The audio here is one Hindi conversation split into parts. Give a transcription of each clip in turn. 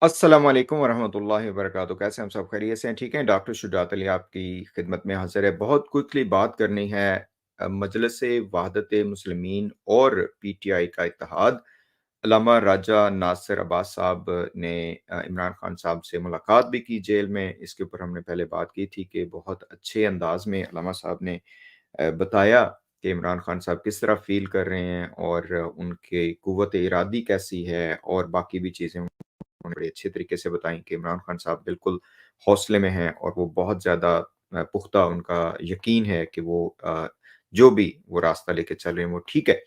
अस्सलाम वालेकुम वरहमतुल्लाहि वबरकातुहू। कैसे हैं हम सब खैरियत से हैं? ठीक हैं? डॉक्टर शुजात अली आपकी खिदमत में हाज़िर है। बहुत क्विकली बात करनी है मजलिस वहदत मुस्लिमीन और पीटीआई का इत्तेहाद। अल्लामा राजा नासिर अब्बास साहब ने इमरान खान साहब से मुलाकात भी की जेल में। इसके ऊपर हमने पहले बात की थी कि बहुत अच्छे अंदाज में अल्लामा साहब ने बताया कि इमरान खान साहब किस तरह फ़ील कर रहे हैं और उनकी क़ुव्वत इरादी कैसी है और बाकी भी चीज़ें उन्होंने बड़े अच्छे तरीके से बताई कि इमरान खान साहब बिल्कुल हौसले में हैं और वो बहुत ज़्यादा पुख्ता उनका यकीन है कि वो जो भी वो रास्ता लेके चल रहे हैं वो ठीक है।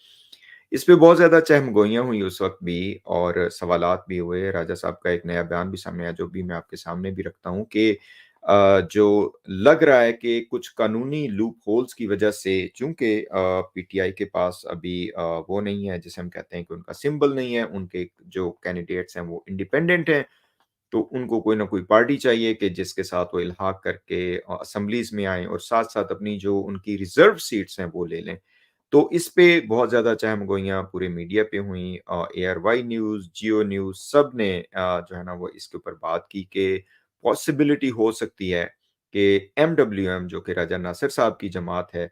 इस पे बहुत ज़्यादा चहमगोइयाँ हुई उस वक़्त भी और सवालात भी हुए। राजा साहब का एक नया बयान भी सामने आया जो भी मैं आपके सामने भी रखता हूँ कि जो लग रहा है कि कुछ कानूनी लूप होल्स की वजह से चूँकि पीटीआई के पास अभी वो नहीं है जिसे हम कहते हैं कि उनका सिंबल नहीं है, उनके जो कैंडिडेट्स हैं वो इंडिपेंडेंट हैं। तो उनको कोई ना कोई पार्टी चाहिए कि जिसके साथ वो इल्हाक करके असेंबलीज़ में आएँ और साथ-साथ अपनी जो उनकी रिज़र्व सीट्स हैं वो ले लें। तो इस पे बहुत ज़्यादा चहमगोइयाँ पूरे मीडिया पे हुई एआरवाई न्यूज़, जियो न्यूज़ सब ने जो है ना वो इसके ऊपर बात की कि पॉसिबिलिटी हो सकती है कि एमडब्ल्यूएम जो कि राजा नासिर साहब की जमात है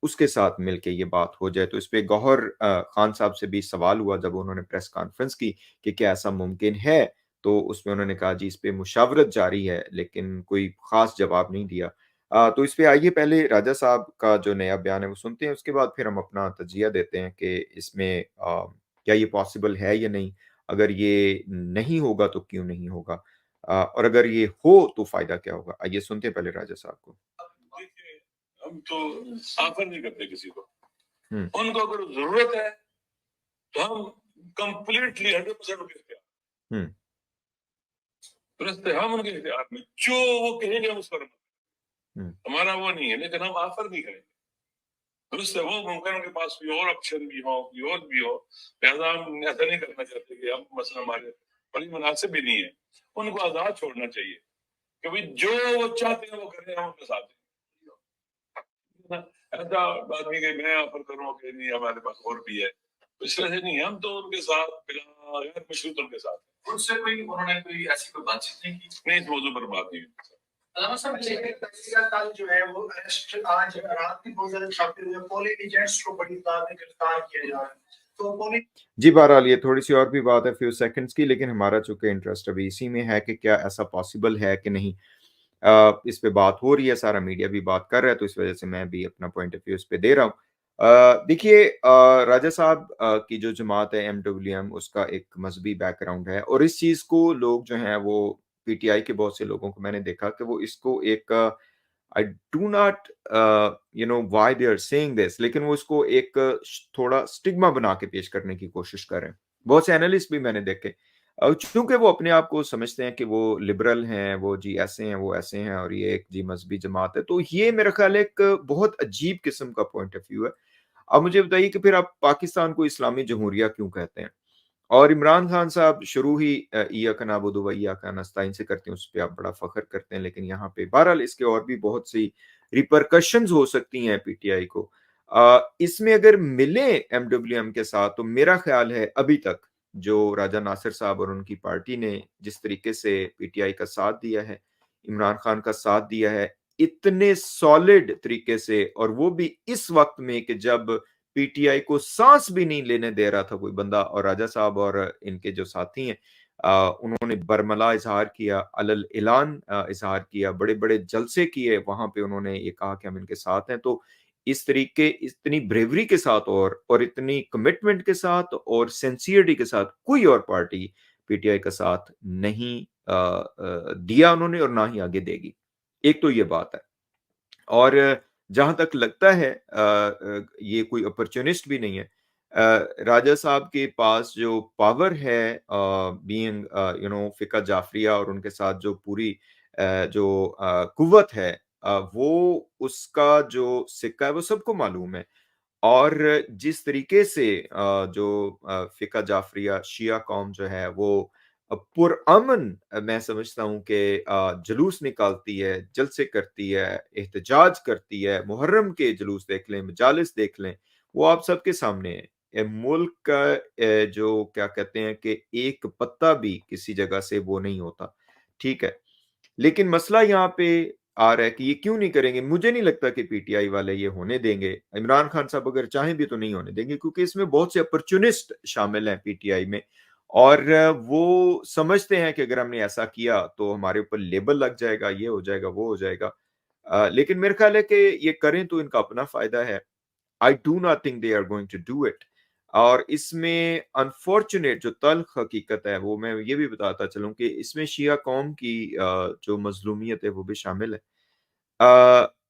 उसके साथ मिलके ये बात हो जाए। तो इस पे गौहर खान साहब से भी सवाल हुआ जब उन्होंने प्रेस कॉन्फ्रेंस की कि क्या ऐसा मुमकिन है? तो उसमें उन्होंने कहा जी इस पे मुशावरत जारी है, लेकिन कोई ख़ास जवाब नहीं दिया। तो इस पे आइए पहले राजा साहब का जो नया बयान है वो सुनते हैं, उसके बाद फिर हम अपना तजिया देते हैं कि इसमें क्या ये पॉसिबल है या नहीं? अगर ये नहीं होगा तो क्यों नहीं होगा? और अगर ये हो तो फ़ायदा क्या होगा? आइए सुनते हैं पहले राजा साहब को। देखिए, हम तो ऑफर नहीं करते किसी को। हुँ, उनको अगर ज़रूरत है, तो हम कंप्लीटली 100% उनके इख्तियार हुँ, दुरुस्त है, हम उनके इख्तियार में जो वो कहेंगे हम उस पर हुँ, हमारा वो नहीं है, लेकिन हम ऑफर नहीं करेंगे। दुरुस्त है, वो मुमकिन उनके पास कोई और ऑप्शन भी हो, कोई और भी हो, लिहाज़ा हम ऐसा नहीं करना चाहते कि हम मसला हमारे बड़ी मुनासिब भी नहीं है। उनको आज़ाद छोड़ना चाहिए कि भई जो वो चाहते हैं वो करें, हम उनके साथ हैं। ऐसा बात नहीं कि मैं ऑफर करूँ कि नहीं हमारे पास और भी है। तो इस वजह से नहीं, हम तो उनके साथ बिला गैर मशरूत उनके साथ हैं। उनसे कोई उन्होंने कोई ऐसी कोई बातचीत नहीं की? नहीं, इस मौज़ू पर बात नहीं हुई। अलामा साहब कल जो है वो अरेस्ट आज रात की बहुत ज्यादा छापे हुए पोलिंग एजेंट्स को बड़ी तादाद में गिरफ्तार किया जा रहा है। तो पोलिंग जी, बहरहाल ये थोड़ी-सी और भी बात है फ्यू सेकंड्स की, लेकिन हमारा चूँकि इंटरेस्ट अभी इसी में है कि क्या ऐसा पॉसिबल है कि नहीं? इस पे बात हो रही है, सारा मीडिया भी बात कर रहा है, तो इस वजह से मैं भी अपना पॉइंट ऑफ व्यू इस पे दे रहा हूँ। देखिए राजा साहब की जो जमात है एमडब्ल्यूएम उसका एक मज़हबी बैकग्राउंड है और इस चीज़ को लोग जो हैं वो पीटीआई के बहुत से लोगों को मैंने देखा कि वो इसको एक I do not why they are saying this लेकिन वो इसको एक थोड़ा स्टिग्मा बना के पेश करने की कोशिश कर रहे हैं। बहुत से एनालिस्ट भी मैंने देखे चूँकि वो अपने आप को समझते हैं कि वो लिबरल हैं, वो जी ऐसे हैं, वो ऐसे हैं और ये एक जी मज़हबी जमात है। तो ये मेरा ख़्याल है एक बहुत अजीब किस्म का पॉइंट ऑफ व्यू है। अब मुझे बताइए कि फिर आप पाकिस्तान को इस्लामी जमहूरिया क्यों कहते हैं? और इमरान खान साहब शुरू ही इय्याका नअबुदु व इय्याका नस्तईन से करते हैं, उस पे आप बड़ा फ़ख्र करते हैं, लेकिन यहाँ पे बहरहाल इसके और भी बहुत सी रिपरकशंस हो सकती हैं पीटीआई को। इसमें अगर मिले एमडब्ल्यूएम के साथ तो मेरा ख़्याल है अभी तक जो राजा नासिर साहब और उनकी पार्टी ने जिस तरीके से पीटीआई का साथ दिया है, इमरान खान का साथ दिया है, इतने सॉलिड तरीके से और वो भी इस वक़्त में कि जब पीटीआई को सांस भी नहीं लेने दे रहा था कोई बंदा और राजा साहब और इनके जो साथी हैं उन्होंने बरमला इजहार किया अलल ऐलान इजहार किया बड़े-बड़े जलसे किए वहां पे उन्होंने ये कहा कि हम इनके साथ हैं तो इस तरीके इतनी ब्रेवरी के साथ और इतनी कमिटमेंट के साथ और सिंसियरिटी के साथ कोई और पार्टी पीटीआई का साथ नहीं दिया उन्होंने और ना ही आगे देगी। एक तो ये बात है। और जहाँ तक लगता है ये कोई अपॉर्च्युनिस्ट भी नहीं है। राजा साहब के पास जो पावर है बीइंग फ़िका जाफ़रिया और उनके साथ जो पूरी जो क़ुव्वत है वो उसका जो सिक्का है वो सबको मालूम है। और जिस तरीके से जो फ़िका जाफ़रिया शिया कौम जो है वो पुरअमन मैं समझता हूँ कि जुलूस निकालती है, जलसे करती है, एहतजाज करती है, मुहर्रम के जुलूस देख लें, मजालिस देख लें, वो आप सबके सामने है। मुल्क का जो क्या कहते हैं कि एक पत्ता भी किसी जगह से वो नहीं होता, ठीक है। लेकिन मसला यहाँ पे आ रहा है कि ये क्यों नहीं करेंगे? मुझे नहीं लगता कि पीटीआई वाले ये होने देंगे। इमरान खान साहब अगर चाहें भी तो नहीं होने देंगे, क्योंकि इसमें बहुत से अपॉर्चुनिस्ट शामिल हैं पीटीआई में, और वो समझते हैं कि अगर हमने ऐसा किया तो हमारे ऊपर लेबल लग जाएगा, ये हो जाएगा, वो हो जाएगा। लेकिन मेरे ख्याल है कि ये करें तो इनका अपना फायदा है। I do not think they are going to do it. और इसमें अनफॉर्चुनेट जो तल्ख हकीकत है वो मैं ये भी बताता चलूं कि इसमें शिया कौम की जो मजलूमियत है वो भी शामिल है।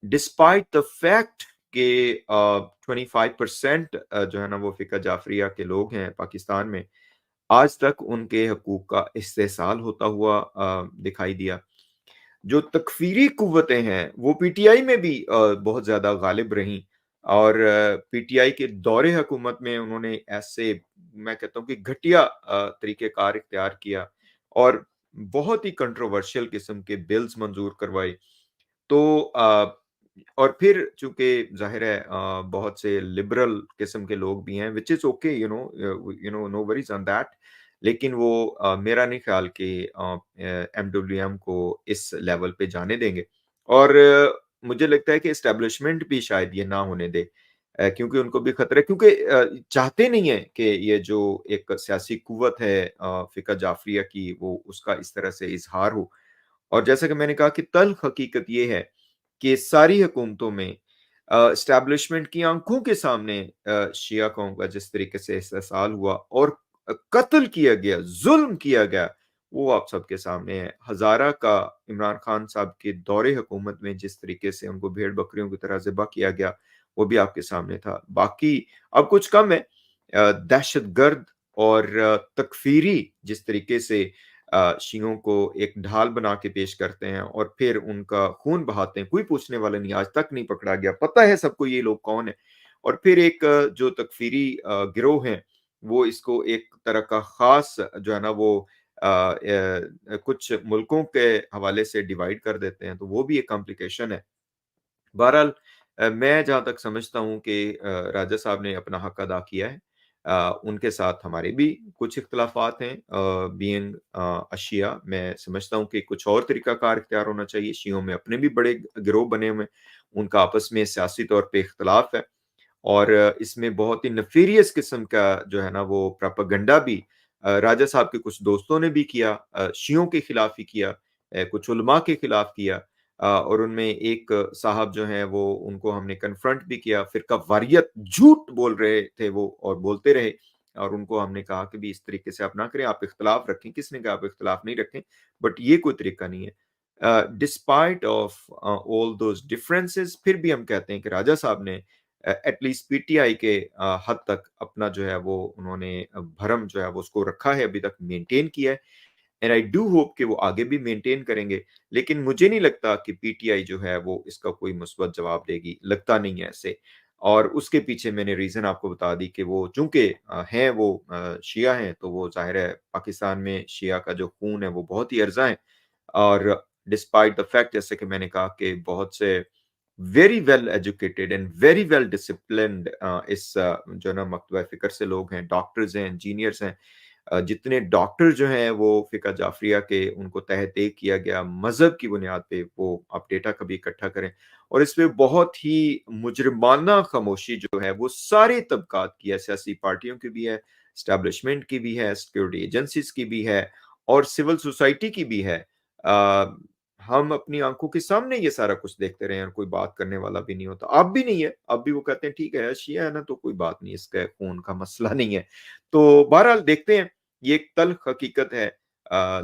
डिस्पाइट द फैक्ट के 25% जो है ना वो फिका जाफरिया के लोग हैं पाकिस्तान में, आज तक उनके हकूक का इस्तेहसाल होता हुआ दिखाई दिया। जो तकफीरी कुव्वतें हैं वो पीटीआई में भी बहुत ज्यादा गालिब रहीं, और पीटीआई के दौरे हुकूमत में उन्होंने ऐसे, मैं कहता हूँ कि घटिया तरीकेकार इख्तियार किया और बहुत ही कंट्रोवर्शियल किस्म के बिल्स मंजूर करवाए। तो और फिर चूंकि जाहिर है बहुत से लिबरल किस्म के लोग भी हैं, which is okay, you know no worries on that. लेकिन वो मेरा नहीं ख्याल कि एमडब्ल्यूएम को इस लेवल पे जाने देंगे। और मुझे लगता है कि एस्टेब्लिशमेंट भी शायद ये ना होने दे, क्योंकि उनको भी खतरा है, क्योंकि चाहते नहीं है कि ये जो एक सियासी कुव्वत है फिका जाफरिया की, वो उसका इस तरह से इजहार हो। और जैसा कि मैंने कहा कि तल्ख हकीकत ये है कि सारी हुकूमतों में एस्टैब्लिशमेंट की आंखों के सामने शिया कौम का जिस तरीके से इस्तेसाल हुआ और कत्ल किया गया, जुल्म किया गया, वो आप सबके सामने है। हजारा का इमरान खान साहब के दौरे हुकूमत में जिस तरीके से उनको भेड़ बकरियों की तरह ज़िबा किया गया, वो भी आपके सामने था। बाकी अब कुछ कम है, दहशत गर्द और तकफीरी जिस तरीके से शियों को एक ढाल बना के पेश करते हैं और फिर उनका खून बहाते हैं, कोई पूछने वाला नहीं, आज तक नहीं पकड़ा गया, पता है सबको ये लोग कौन है। और फिर एक जो तकफीरी गिरोह है, वो इसको एक तरह का खास जो है ना वो कुछ मुल्कों के हवाले से डिवाइड कर देते हैं, तो वो भी एक कॉम्प्लिकेशन है। बहरहाल मैं जहाँ तक समझता हूँ कि राजा साहब ने अपना हक अदा किया है। उनके साथ हमारे भी कुछ इख्तिलाफ़ात हैं, बीइंग अशिया। मैं समझता हूँ कि कुछ और तरीक़ाकार इख्तियार होना चाहिए। शियों में अपने भी बड़े गिरोह बने हुए हैं, उनका आपस में सियासी तौर पे इख्तिलाफ़ है, और इसमें बहुत ही नेफेरियस किस्म का जो है ना वो प्रोपेगेंडा भी राजा साहब के कुछ दोस्तों ने भी किया, शियों के खिलाफ ही किया, कुछ उलमा के खिलाफ किया। और उनमें एक साहब जो हैं वो, उनको हमने कन्फ्रंट भी किया, फिरका वारियत झूठ बोल रहे थे वो और बोलते रहे, और उनको हमने कहा कि भी इस तरीके से आप ना करें, आप इख्तिलाफ रखें। किसने कहा आप इख्तिलाफ नहीं रखें? बट ये कोई तरीका नहीं है। Despite of all those differences, फिर भी हम कहते हैं कि राजा साहब ने एटलीस्ट पीटीआई के हद तक अपना जो है वो उन्होंने भरम जो है वो उसको रखा है, अभी तक मेंटेन किया है, एंड आई डू होप कि वो आगे भी मेंटेन करेंगे। लेकिन मुझे नहीं लगता कि पीटीआई जो है वो इसका कोई मुस्बत जवाब देगी, लगता नहीं है ऐसे। और उसके पीछे मैंने रीजन आपको बता दी कि वो चूंकि हैं वो शिया हैं, तो वो जाहिर है पाकिस्तान में शिया का जो खून है वो बहुत ही अर्जा है। और डिस्पाइट द फैक्ट, जैसे कि मैंने कहा कि बहुत से very well educated and very well disciplined इस जो ना मकतबा फ़िक्र से लोग हैं, डॉक्टर्स हैं, इंजीनियर्स हैं। जितने डॉक्टर जो हैं वो फ़िका जाफ़रिया के, उनको तहत-ए किया गया मज़हब की बुनियाद पे, वो आप डेटा कभी इकट्ठा करें, और इसमें बहुत ही मुजरिमाना खामोशी जो है वो सारे तबकात की है, सियासी पार्टियों की भी है, एस्टेब्लिशमेंट की भी है, सिक्योरिटी एजेंसीज़ की भी है, और सिविल सोसाइटी की भी है। अ, हम अपनी आंखों के सामने ये सारा कुछ देखते रहे हैं और कोई बात करने वाला भी नहीं होता। अब भी नहीं है, अब भी वो कहते हैं ठीक है, शिया है ना तो कोई बात नहीं, इसका खून का मसला नहीं है। तो बहरहाल देखते हैं, ये एक तल्ख हकीकत है।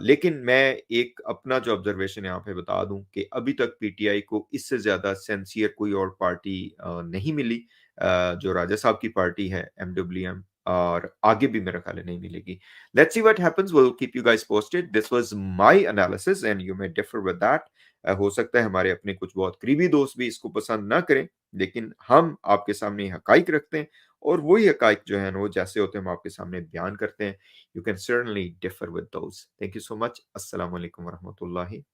लेकिन मैं एक अपना जो ऑब्जर्वेशन यहाँ पे बता दूं कि अभी तक पीटीआई को इससे ज्यादा सिंसियर कोई और पार्टी नहीं मिली, जो राजा साहब की पार्टी है एमडब्ल्यूएम, और आगे भी मेरा ख्याल है नहीं मिलेगी। Let's see what happens. We'll keep you guys posted. This was my analysis and you may differ with that. हो सकता है हमारे अपने कुछ बहुत करीबी दोस्त भी इसको पसंद ना करें, लेकिन हम आपके सामने हकाइक रखते हैं, और वही हकाइक जो है ना वो जैसे होते हैं हम आपके सामने बयान करते हैं। You can certainly differ with those. Thank you so much. Assalamu alaikum warahmatullahi